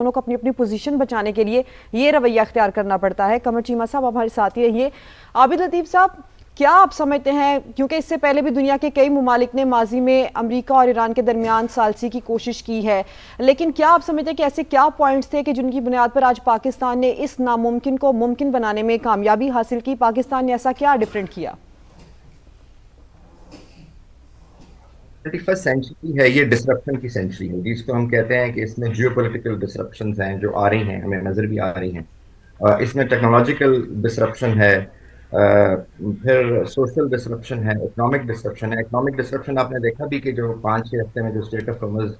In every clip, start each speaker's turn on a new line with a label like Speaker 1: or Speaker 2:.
Speaker 1: دونوں کو اپنی اپنی پوزیشن بچانے کے لیے یہ رویہ اختیار کرنا پڑتا ہے۔ قمر چیمہ صاحب ہمارے ساتھ ہی رہیے۔ عابد لطیف صاحب، کیا آپ سمجھتے ہیں، کیونکہ اس سے پہلے بھی دنیا کے کئی ممالک نے ماضی میں امریکہ اور ایران کے درمیان ثالثی کی کوشش کی ہے، لیکن کیا آپ سمجھتے ہیں کہ ایسے کیا پوائنٹس تھے کہ جن کی بنیاد پر آج پاکستان نے اس ناممکن کو ممکن بنانے میں کامیابی حاصل کی؟ پاکستان نے ایسا کیا ڈیفرنٹ کیا؟
Speaker 2: 21 سینچری ہے، یہ ڈسرپشن کی سینچری ہے جس کو ہم کہتے ہیں کہ اس میں جیو پولیٹیکل ڈسرپشنز ہیں جو آ رہی ہیں، ہمیں نظر بھی آ رہی ہیں۔ اس میں ٹیکنالوجیکل ڈسرپشن ہے، پھر سوشل ڈسرپشن ہے، اکنامک ڈسرپشن ہے۔ اکنامک ڈسرپشن آپ نے دیکھا بھی کہ جو 5-6 ہفتے میں جو اسٹیٹ آف کامرس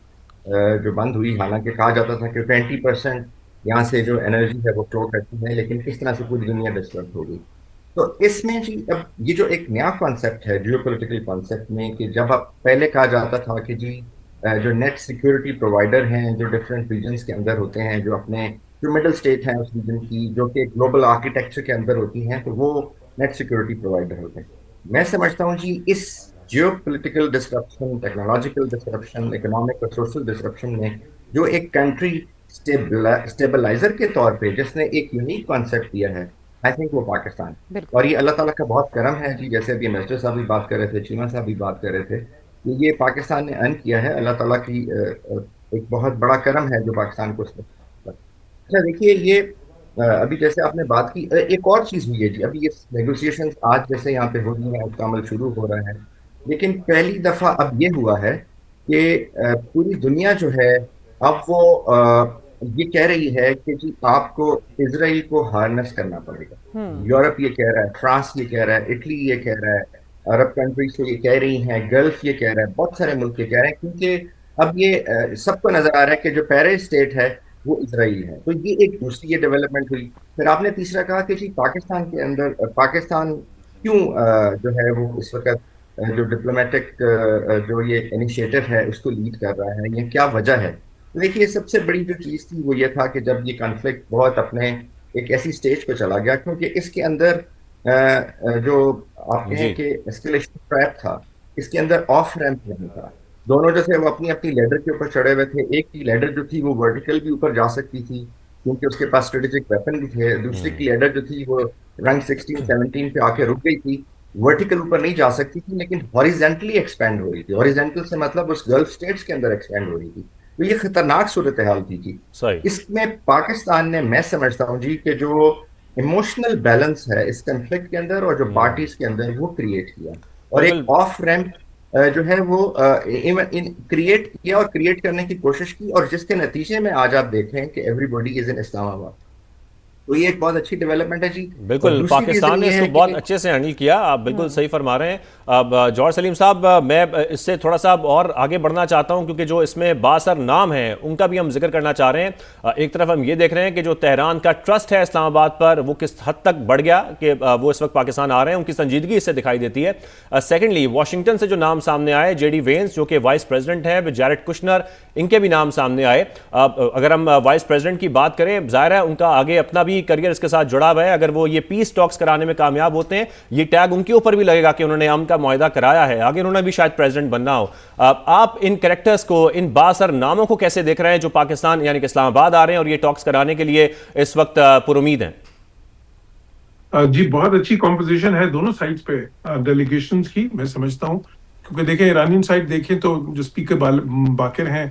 Speaker 2: جو بند ہوئی، حالانکہ کہا جاتا تھا کہ 20% یہاں سے جو انرجی ہے وہ فلو کرتی ہے، لیکن کس طرح سے پوری دنیا ڈسٹرب ہو گئی۔ تو اس میں جی اب یہ جو ایک نیا کانسیپٹ ہے جیو پولیٹیکل کانسیپٹ میں، کہ جب اب پہلے کہا جاتا تھا کہ جی جو نیٹ سیکیورٹی پرووائڈر ہیں جو ڈفرینٹ ریجنز کے اندر ہوتے ہیں، جو اپنے جو مڈل اسٹیٹ ہیں اس ریجن کی، جو کہ گلوبل آرکیٹیکچر کے اندر ہوتی ہیں، تو وہ نیٹ سیکیورٹی پرووائڈر ہوتے ہیں۔ میں سمجھتا ہوں جی اس geopolitical disruption, technological disruption, economic اور سوشل ڈسرپشن میں جو ایک کنٹری اسٹیبلائزر کے طور پہ جس نے ایک یونیک کانسیپٹ دیا ہے، آئی تھنک وہ پاکستان۔
Speaker 1: بالکل۔
Speaker 2: اور یہ اللہ تعالیٰ کا بہت کرم ہے جی، جیسے ابھی مسٹر صاحب بھی بات کر رہے تھے، چیمہ صاحب بھی بات کر رہے تھے، کہ یہ پاکستان نے ارن کیا ہے۔ اللہ تعالیٰ کی ایک بہت بڑا کرم ہے جو پاکستان کو اس میں۔ اچھا دیکھیے، یہ ابھی جیسے آپ نے بات کی، ایک اور چیز ہوئی ہے جی، ابھی یہ نیگوسیشن آج جیسے یہاں پہ ہو رہی ہیں، اس کا عمل شروع ہو رہا ہے، لیکن پہلی دفعہ اب یہ ہوا ہے کہ پوری دنیا جو ہے اب وہ یہ کہہ رہی ہے کہ جی آپ کو اسرائیل کو ہارنس کرنا پڑے گا۔ یورپ یہ کہہ رہا ہے، فرانس یہ کہہ رہا ہے، اٹلی یہ کہہ رہا ہے، عرب کنٹریز تو یہ کہہ رہی ہیں، گلف یہ کہہ رہا ہے، بہت سارے ملک یہ کہہ رہے ہیں، کیونکہ اب یہ سب کو نظر آ رہا ہے کہ جو پیرے اسٹیٹ ہے وہ اسرائیل ہے۔ تو یہ ایک دوسری یہ ڈیولپمنٹ ہوئی۔ پھر آپ نے تیسرا کہا کہ جی پاکستان کے اندر پاکستان کیوں جو ہے وہ اس وقت جو ڈپلومیٹک جو یہ انیشیٹو ہے اس کو لیڈ کر رہا ہے، یہ کیا وجہ ہے؟ دیکھیے سب سے بڑی جو چیز تھی وہ یہ تھا کہ جب یہ کانفلکٹ بہت اپنے ایک ایسی سٹیج پہ چلا گیا، کیونکہ اس کے اندر جو آپ کہیں
Speaker 3: جی
Speaker 2: کہ اسکیلیشن ٹریپ تھا، اس کے اندر آف ریمپ نہیں تھا۔ دونوں جو تھے وہ اپنی اپنی لیڈر کے اوپر چڑھے ہوئے تھے۔ ایک کی لیڈر جو تھی وہ ورٹیکل بھی اوپر جا سکتی تھی کیونکہ اس کے پاس اسٹریٹجک ویپن بھی تھے، دوسری کی لیڈر جو تھی وہ رنگ 16-17 پہ آ کے رک گئی تھی، ورٹیکل اوپر نہیں جا سکتی تھی لیکن ہاریزنٹلی ایکسپینڈ ہو رہی تھی۔ ہاریزنٹل سے مطلب اس گلف اسٹیٹس کے اندر ایکسپینڈ ہو رہی تھی۔ تو یہ خطرناک صورتحال تھی جی۔
Speaker 3: صحیح
Speaker 2: اس میں پاکستان نے، میں سمجھتا ہوں جی کہ جو ایموشنل بیلنس ہے اس کنفلکٹ کے اندر اور جو پارٹیز کے اندر، وہ کریٹ کیا، اور ایک
Speaker 3: بالکل
Speaker 2: آف ریمپ جو ہے وہ کریٹ کیا اور کریٹ کرنے کی کوشش کی، اور جس کے نتیجے میں آج آپ دیکھ رہے ہیں کہ ایوری باڈی از ان اسلام آباد۔ تو یہ ایک بہت اچھی ڈیولپمنٹ ہے جی۔ اور
Speaker 3: بالکل
Speaker 2: دوسری ریزن
Speaker 3: پاکستان نے
Speaker 2: یہ
Speaker 3: اس
Speaker 2: ہے
Speaker 3: کو بہت
Speaker 2: کہ
Speaker 3: اچھے سے ہینڈل کیا، آپ بالکل صحیح فرما رہے ہیں۔ اب جوہر سلیم صاحب، میں اس سے تھوڑا سا اور آگے بڑھنا چاہتا ہوں کیونکہ جو اس میں بااثر نام ہیں ان کا بھی ہم ذکر کرنا چاہ رہے ہیں۔ ایک طرف ہم یہ دیکھ رہے ہیں کہ جو تہران کا ٹرسٹ ہے اسلام آباد پر، وہ کس حد تک بڑھ گیا کہ وہ اس وقت پاکستان آ رہے ہیں، ان کی سنجیدگی اس سے دکھائی دیتی ہے۔ سیکنڈلی واشنگٹن سے جو نام سامنے آئے، جے ڈی وینس جو کہ وائس پریزیڈنٹ ہے، جیرڈ کشنر، ان کے بھی نام سامنے آئے۔ اگر ہم وائس پریزیڈنٹ کی بات کریں، ظاہر ہے ان کا آگے اپنا بھی کریئر اس کے ساتھ جڑا ہوا ہے۔ اگر وہ یہ پیس ٹاکس کرانے میں کامیاب ہوتے ہیں، یہ ٹیگ ان کے اوپر بھی لگے گا کہ انہوں نے امن کا معاہدہ کرایا ہے، آگے انہوں نے بھی شاید پریزیڈنٹ بننا ہو۔ آپ ان کریکٹرز کو، ان بااثر ناموں کو کیسے دیکھ رہے ہیں جو پاکستان یعنی کہ اسلام آباد آ رہے ہیں اور یہ ٹاکس کرانے کے لیے اس وقت پر امید ہیں؟
Speaker 4: جی بہت اچھی کمپوزیشن ہے دونوں سائڈز پہ ڈیلیگیشنز کی، میں سمجھتا ہوں، کیونکہ دیکھیں ایرانین سائڈ دیکھیں تو جو اسپیکر باقر ہیں،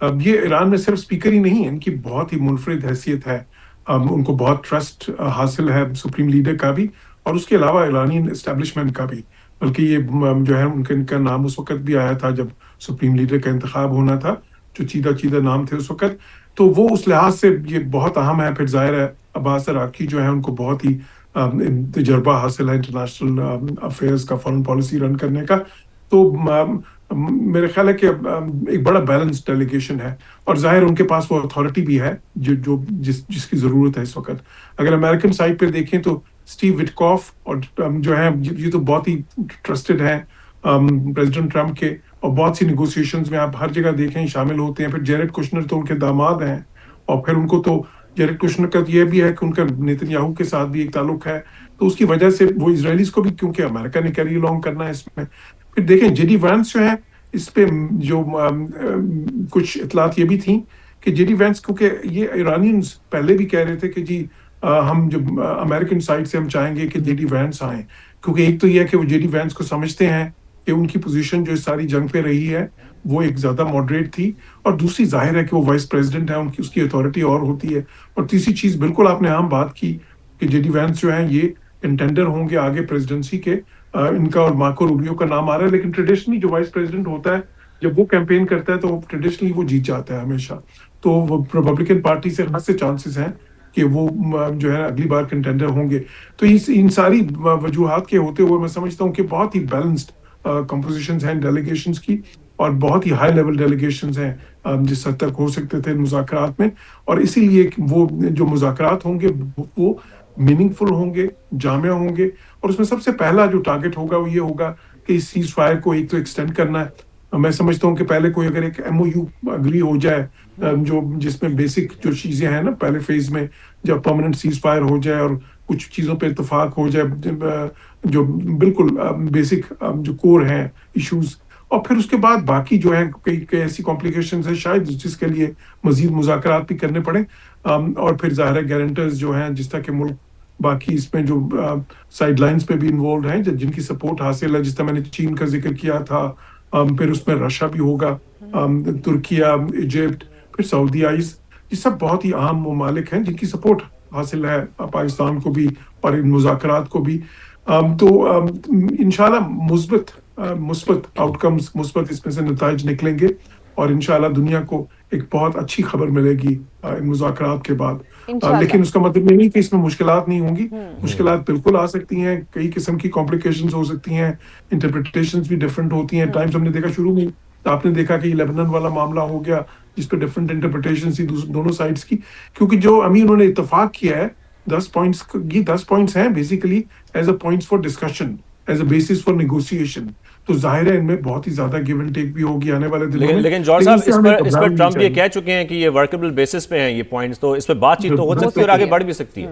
Speaker 4: اب یہ ایران میں صرف اسپیکر ہی نہیں، ان کی بہت ہی منفرد حیثیت ہے، ان کو بہت ٹرسٹ حاصل ہے سپریم لیڈر کا بھی اور اس کے علاوہ ایرانین اسٹیبلشمنٹ کا بھی، بلکہ یہ جو ہے ان کا نام اس وقت بھی آیا تھا جب سپریم لیڈر کا انتخاب ہونا تھا، جو چیدہ نام تھے اس وقت، تو وہ اس لحاظ سے یہ بہت اہم ہے۔ پھر ظاہر ہے عباس عراقی جو ہے ان کو بہت ہی تجربہ حاصل ہے انٹرنیشنل افیئرز کا، فارن پالیسی رن کرنے کا، تو میرے خیال ہے کہ ایک بڑا بیلنس ڈیلیگیشن ہے، اور ظاہر ان کے پاس وہ اتھارٹی بھی ہے جس کی ضرورت ہے اس وقت۔ اگر امریکن سائڈ پہ دیکھیں تو اسٹیو وٹکاف اور جو ہیں یہ تو بہت ہی ٹرسٹڈ ہیں پریزیڈنٹ ٹرمپ کے، اور بہت سی نیگوسیشنز میں آپ ہر جگہ دیکھیں شامل ہوتے ہیں۔ پھر جیرڈ کشنر تو ان کے داماد ہیں، اور پھر ان کو تو جیرڈ کشنر کا یہ بھی ہے کہ ان کا نیتن یاہو کے ساتھ بھی ایک تعلق ہے، تو اس کی وجہ سے وہ اسرائیلیز کو بھی، کیونکہ امریکہ نے کیری الانگ کرنا ہے اس میں۔ پھر دیکھیں جے ڈی وینس جو ہے، اس پہ جو کچھ اطلاعات یہ بھی تھیں کہ جے ڈی وینس، کیونکہ یہ ایرانینز پہلے بھی کہہ رہے تھے کہ جی ہم جب امریکن سائڈ سے ہم چاہیں گے کہ جے ڈی وینس آئیں، کیونکہ ایک تو یہ ہے کہ وہ جے ڈی وینس کو سمجھتے ہیں کہ ان کی پوزیشن جو اس ساری جنگ پہ رہی ہے وہ ایک زیادہ ماڈریٹ تھی، اور دوسری ظاہر ہے کہ وہ وائس پریزیڈنٹ ہے، ان کی اس کی اتھارٹی اور ہوتی ہے، اور تیسری چیز بالکل آپ نے عام بات کی کہ جے ڈی وینس جو ہیں یہ کنٹینڈر ہوں گے آگے پریزیڈنسی کے، ان کا اور مارکو روبیو کا نام آ رہا ہے، لیکن ٹریڈیشنلی جو وائس پریزیڈنٹ ہوتا ہے جب وہ کیمپین کرتا ہے تو ٹریڈیشنلی وہ جیت جاتا ہے ہمیشہ، تو وہ ریپبلکن پارٹی سے خاصے چانسز ہیں کہ وہ جو ہے اگلی بار کنٹینڈر ہوں گے. تو ان ساری وجوہات کے ہوتے ہوئے میں سمجھتا ہوں کہ بہت ہی بیلنسڈ کمپوزیشنز ہیں ڈیلیگیشنز کی، اور بہت ہی ہائی لیول ڈیلیگیشنز ہیں جس حد تک ہو سکتے تھے مذاکرات میں، اور اسی لیے وہ جو مذاکرات ہوں گے وہ میننگ فل ہوں گے، جامع ہوں گے، اور اس میں سب سے پہلا جو ٹارگٹ ہوگا وہ یہ ہوگا کہ اس سیز فائر کو ایک تو ایکسٹینڈ کرنا ہے. میں سمجھتا ہوں کہ پہلے کوئی اگر ایک ایم او یو اگری ہو جائے جو جس میں بیسک جو چیزیں ہیں نا پہلے فیز میں، جب پرماننٹ سیز فائر ہو جائے اور کچھ چیزوں پہ اتفاق ہو جائے جو بالکل بیسک جو کور ہیں ایشوز، اور پھر اس کے بعد باقی جو ہیں کئی ایسی کمپلیکیشنز ہیں شاید جس کے لیے مزید مذاکرات بھی کرنے پڑیں، اور پھر ظاہر ہے گارنٹرز جو ہیں جس طرح کہ ملک باقی اس میں جو سائیڈ لائنز پہ بھی انوالوڈ ہیں جن کی سپورٹ حاصل ہے، جس طرح میں نے چین کا ذکر کیا تھا، پھر اس میں رشیا بھی ہوگا، ترکیہ، ایجپٹ، پھر سعودیہ، یہ سب بہت ہی اہم ممالک ہیں جن کی سپورٹ حاصل ہے پاکستان کو بھی اور ان مذاکرات کو بھی. تو انشاءاللہ مثبت آؤٹ کمز، مثبت اس میں سے نتائج نکلیں گے، اور انشاءاللہ دنیا کو ایک بہت اچھی خبر ملے گی ان مذاکرات کے بعد. لیکن اس کا مطلب یہ نہیں کہ اس میں مشکلات نہیں ہوں گی، مشکلات بالکل آ سکتی ہیں، کئی قسم کی کمپلیکیشنز ہو سکتی ہیں، انٹرپریٹیشنز بھی ڈفرینٹ ہوتی ہیں. ٹائمز ہم نے دیکھا شروع میں آپ نے دیکھا کہ یہ لیبنان والا معاملہ ہو گیا جس پہ ڈفرینٹ انٹرپریٹیشنز تھی دونوں سائڈز کی، کیونکہ جو انہوں نے اتفاق کیا ہے 10 پوائنٹس، یہ 10 پوائنٹس ہیں basically as a points for discussion, as a basis for negotiation. تو ظاہر ہے ان میں بہت ہی زیادہ گیو اینڈ ٹیک بھی ہوگی آنے والے دنوں میں.
Speaker 3: لیکن جوہر صاحب اس پر ٹرمپ یہ کہہ چکے ہیں کہ یہ ورکیبل بیسس پہ ہیں یہ پوائنٹس، تو اس پہ بات چیت تو ہو سکتی ہے اور آگے بڑھ بھی سکتی ہے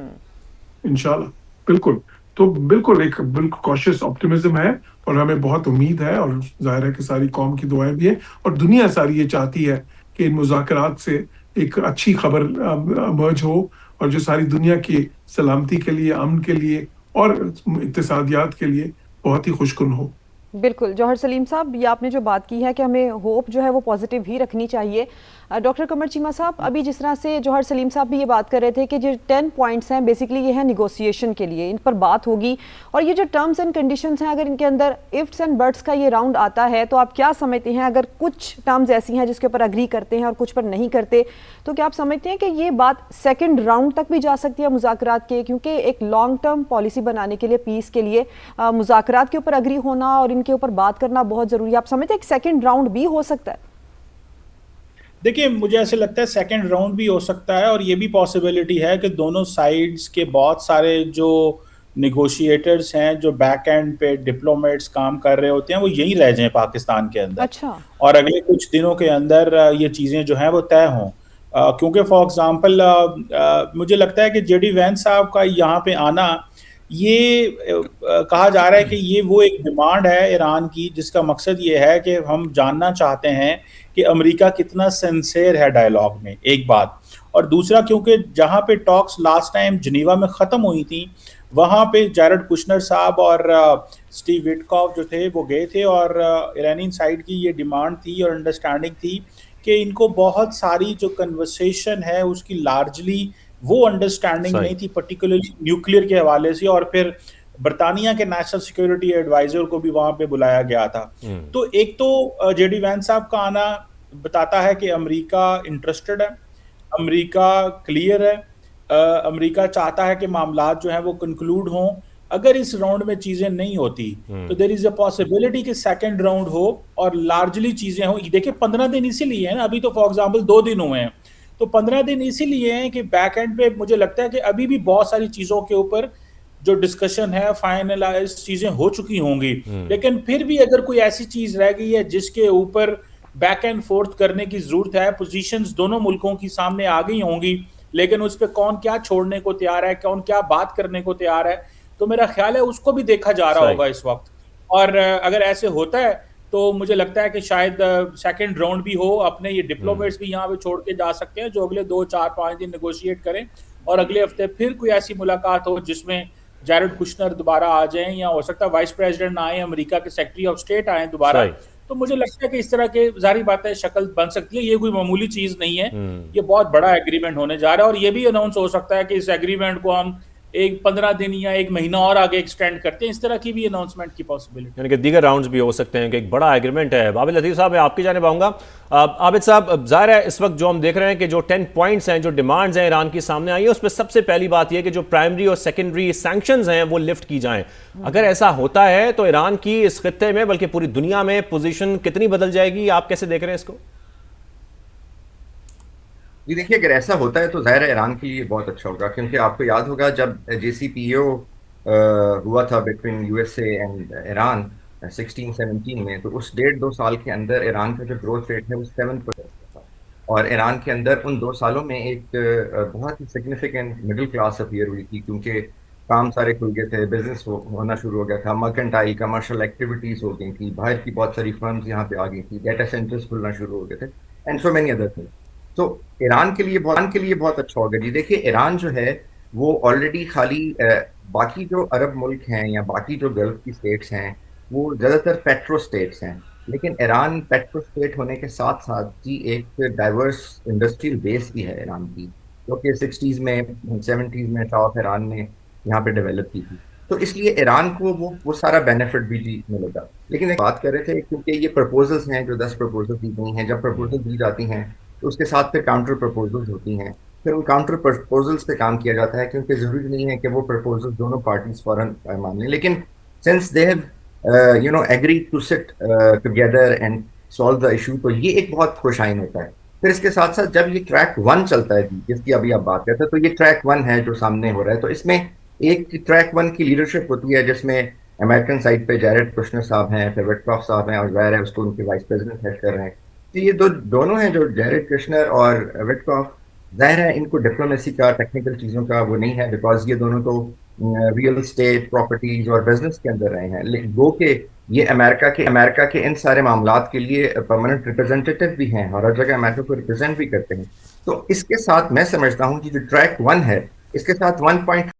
Speaker 4: انشاءاللہ. بالکل، تو بالکل ایک بالکل کوشش آپٹیمزم ہے، اور ہمیں بہت امید ہے، اور ظاہر ہے کہ ساری قوم کی دعائیں بھی ہیں، اور دنیا ساری یہ چاہتی ہے کہ ان مذاکرات سے ایک اچھی خبر ایمرج ہو، اور جو ساری دنیا کی سلامتی کے لیے، امن کے لیے اور اقتصادیات کے لیے بہت ہی خوشکن ہو.
Speaker 1: بالکل جوہر سلیم صاحب، یہ آپ نے جو بات کی ہے کہ ہمیں ہوپ جو ہے وہ پازیٹیو ہی رکھنی چاہیے. ڈاکٹر قمر چیمہ صاحب، ابھی جس طرح سے جوہر سلیم صاحب بھی یہ بات کر رہے تھے کہ جو 10 پوائنٹس ہیں بیسیکلی یہ ہیں نیگوسیشن کے لیے، ان پر بات ہوگی، اور یہ جو ٹرمز اینڈ کنڈیشنز ہیں اگر ان کے اندر ifs اینڈ بٹس کا یہ راؤنڈ آتا ہے تو آپ کیا سمجھتے ہیں؟ اگر کچھ ٹرمز ایسی ہیں جس کے اوپر اگری کرتے ہیں اور کچھ پر نہیں کرتے، تو کیا آپ سمجھتے ہیں کہ یہ بات سیکنڈ راؤنڈ تک بھی جا سکتی ہے مذاکرات کے؟ کیونکہ ایک لانگ ٹرم پالیسی بنانے کے لیے، پیس کے لیے مذاکرات کے اوپر اگری ہونا اور ان کے اوپر بات کرنا بہت ضروری ہے. آپ سمجھتے ہیں ایک سیکنڈ راؤنڈ بھی ہو سکتا ہے؟
Speaker 5: دیکھیں مجھے ایسے لگتا ہے سیکنڈ راؤنڈ بھی ہو سکتا ہے، اور یہ بھی پاسبلٹی ہے کہ دونوں سائیڈز کے بہت سارے جو نیگوشیٹرز ہیں، جو بیک اینڈ پہ ڈپلومیٹس کام کر رہے ہوتے ہیں، وہ یہیں رہ جائیں پاکستان کے اندر.
Speaker 1: اچھا.
Speaker 5: اور اگلے کچھ دنوں کے اندر یہ چیزیں جو ہیں وہ طے ہوں. کیونکہ فار ایگزامپل مجھے لگتا ہے کہ جے ڈی وینس صاحب کا یہاں پہ آنا، یہ کہا جا رہا ہے کہ یہ وہ ایک ڈیمانڈ ہے ایران کی جس کا مقصد یہ ہے کہ ہم جاننا چاہتے ہیں کہ امریکہ کتنا سنسیئر ہے ڈائیلاگ میں، ایک بات. اور دوسرا کیونکہ جہاں پہ ٹاکس لاسٹ ٹائم جنیوا میں ختم ہوئی تھیں، وہاں پہ جیرڈ کشنر صاحب اور اسٹیو وٹکاف جو تھے وہ گئے تھے، اور ایرانین سائڈ کی یہ ڈیمانڈ تھی اور انڈرسٹینڈنگ تھی کہ ان کو بہت ساری جو کنورسیشن ہے اس کی لارجلی وہ انڈرسٹینڈنگ نہیں تھی، پرٹیکولرلی نیوکلیئر کے حوالے سے. اور پھر برطانیہ کے نیشنل سیکیورٹی ایڈوائزر کو بھی وہاں پہ بلایا گیا تھا. تو ایک تو جے ڈی وینس صاحب کا آنا بتاتا ہے کہ امریکہ انٹرسٹڈ ہے، امریکہ کلیئر ہے، امریکہ چاہتا ہے کہ معاملات جو ہیں وہ کنکلوڈ ہوں. اگر اس راؤنڈ میں چیزیں نہیں ہوتی تو دیر از اے پاسبلٹی کہ سیکنڈ راؤنڈ ہو اور لارجلی چیزیں ہوں. دیکھیں 15 دن اسی لیے ہیں نا، ابھی تو فار ایگزامپل 2 دن ہوئے ہیں، تو 15 دن اسی لیے ہیں کہ بیک اینڈ پہ مجھے لگتا ہے کہ ابھی بھی بہت ساری چیزوں کے اوپر جو ڈسکشن ہے فائنلائز چیزیں ہو چکی ہوں گی. لیکن پھر بھی اگر کوئی ایسی چیز رہ گئی ہے جس کے اوپر بیک اینڈ فورتھ کرنے کی ضرورت ہے، پوزیشنز دونوں ملکوں کی سامنے آ گئی ہوں گی، لیکن اس پہ کون کیا چھوڑنے کو تیار ہے، کون کیا بات کرنے کو تیار ہے، تو میرا خیال ہے اس کو بھی دیکھا جا رہا ہوگا اس وقت. اور اگر ایسے ہوتا ہے تو مجھے لگتا ہے کہ شاید سیکنڈ راؤنڈ بھی ہو, اپنے یہ ڈپلومیٹس بھی یہاں پہ چھوڑ کے جا سکتے ہیں جو اگلے 2-4-5 دن نیگوشیٹ کریں, اور اگلے ہفتے پھر کوئی ایسی ملاقات ہو جس میں جیرڈ کشنر دوبارہ آ جائیں, یا ہو سکتا ہے وائس پریزیڈنٹ آئیں, امریکہ کے سیکرٹری آف اسٹیٹ آئیں دوبارہ. تو مجھے لگتا ہے کہ اس طرح کے ظاہری بات ہے شکل بن سکتی ہے. یہ کوئی معمولی چیز نہیں ہے, یہ بہت بڑا ایگریمنٹ ہونے جا رہا ہے, اور یہ بھی اناؤنس ہو سکتا ہے کہ اس ایگریمنٹ کو ہم 15 دن یا 1 مہینہ اور آگے ایکسٹینڈ کرتے ہیں. اس طرح کی بھی اناؤنسمنٹ کی پاسبلٹی,
Speaker 3: یعنی کہ دیگر راؤنڈز بھی ہو سکتے ہیں کہ ایک بڑا ایگریمنٹ ہے. عابد لطیف صاحب میں آپ کی جانب آؤں گا. عابد صاحب, ظاہر ہے اس وقت جو ہم دیکھ رہے ہیں کہ جو 10 پوائنٹس ہیں, جو ڈیمانڈز ہیں ایران کی سامنے آئی ہیں, اس میں سب سے پہلی بات یہ کہ جو پرائمری اور سیکنڈری سینکشنز ہیں وہ لفٹ کی جائیں. اگر ایسا ہوتا ہے تو ایران کی اس خطے میں بلکہ پوری دنیا میں پوزیشن کتنی بدل جائے گی؟ آپ کیسے دیکھ رہے ہیں اس کو؟
Speaker 2: جی دیکھیے, اگر ایسا ہوتا ہے تو ظاہر ہے ایران کے لیے بہت اچھا ہوگا, کیونکہ آپ کو یاد ہوگا جب JCPOA ہوا تھا بٹوین USA اینڈ ایران 16-17 میں, تو اس 1.5-2 سال کے اندر ایران کا جو گروتھ ریٹ ہے وہ 7% تھا, اور ایران کے اندر ان 2 سالوں میں ایک بہت ہی سگنیفیکنٹ مڈل کلاس اپیئر ہوئی تھی, کیونکہ کام سارے کھل گئے تھے, بزنس ہونا شروع ہو گیا تھا, مرکنٹائل کمرشل ایکٹیویٹیز ہو گئی تھی, باہر کی بہت ساری فرمز یہاں پہ آ گئی تھی, ڈیٹا سینٹرز کھلنا شروع ہو گئے تھے, and so many other things. تو ایران کے لیے بہت اچھا ہوگا. جی دیکھیے, ایران جو ہے وہ آلریڈی خالی باقی جو عرب ملک ہیں یا باقی جو گلف کی اسٹیٹس ہیں وہ زیادہ تر پیٹرو اسٹیٹس ہیں, لیکن ایران پیٹرو اسٹیٹ ہونے کے ساتھ ساتھ جی ایک ڈائیورس انڈسٹریل بیس بھی ہے ایران کی, جو کہ 60s میں 70s میں شاہ آف ایران نے یہاں پہ ڈیولپ کی تھی. تو اس لیے ایران کو وہ سارا بینیفٹ بھی جی ملے گا. لیکن ایک بات کر رہے تھے, کیونکہ یہ پرپوزلز ہیں جو 10 پرپوزل دی گئی ہیں, جب پرپوزل دی جاتی ہیں تو اس کے ساتھ پھر کاؤنٹر پرپوزلز ہوتی ہیں, پھر ان کاؤنٹر پرپوزلز پہ کام کیا جاتا ہے, کیونکہ ضروری نہیں ہے کہ وہ پرپوزل دونوں پارٹیز فوراً مان لیں, لیکن since they have agree to sit together and solve the issue, تو یہ ایک بہت خوش آئین ہوتا ہے. پھر اس کے ساتھ ساتھ جب یہ ٹریک 1 چلتا ہے جس کی ابھی آپ بات کرتے ہیں, تو یہ ٹریک 1 ہے جو سامنے ہو رہا ہے. تو اس میں ایک ٹریک 1 کی لیڈرشپ ہوتی ہے جس میں امریکن سائڈ پہ جیرڈ کشنر صاحب ہیں, پھر وٹکاف صاحب ہیں, اور ظاہر ہے اس کو ان کے وائس پریزیڈنٹ ہیڈ کر رہے ہیں. تو یہ دونوں ہیں جو جیرڈ کشنر اور وٹکاف, ظاہر ہے ان کو ڈپلومیسی کا ٹیکنیکل چیزوں کا وہ نہیں ہے, بیکاز یہ دونوں تو ریئل اسٹیٹ پراپرٹیز اور بزنس کے اندر رہے ہیں, لیکن وہ کہ یہ امریکہ کے ان سارے معاملات کے لیے پرماننٹ ریپرزینٹیٹو بھی ہیں اور ہر جگہ امریکہ کو ریپرزینٹ بھی کرتے ہیں. تو اس کے ساتھ میں سمجھتا ہوں کہ جو ٹریک 1 ہے اس کے ساتھ 1.5